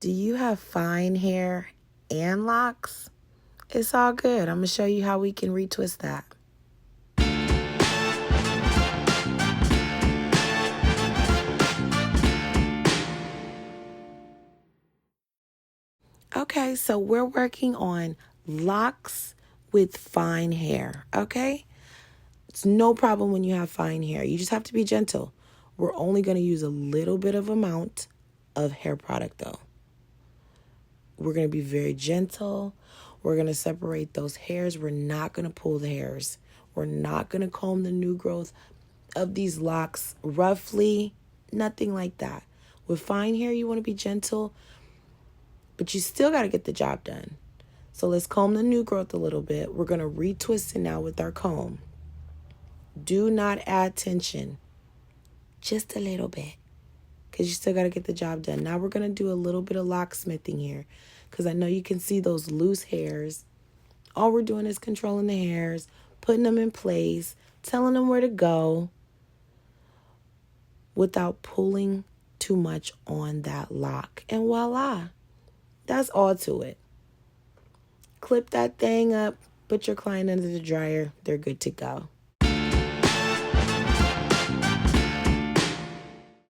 Do you have fine hair and locks? It's all good. I'm going to show you how we can retwist that. Okay, so we're working on locks with fine hair, okay? It's no problem when you have fine hair. You just have to be gentle. We're only going to use a little bit of amount of hair product though. We're going to be very gentle. We're going to separate those hairs. We're not going to pull the hairs. We're not going to comb the new growth of these locks roughly. Nothing like that. With fine hair, you want to be gentle, but you still got to get the job done. So let's comb the new growth a little bit. We're going to retwist it now with our comb. Do not add tension. Just a little bit, because you still got to get the job done. Now we're going to do a little bit of locksmithing here, because I know you can see those loose hairs. All we're doing is controlling the hairs, putting them in place, telling them where to go without pulling too much on that lock. And voila, that's all to it. Clip that thing up, put your client under the dryer. They're good to go.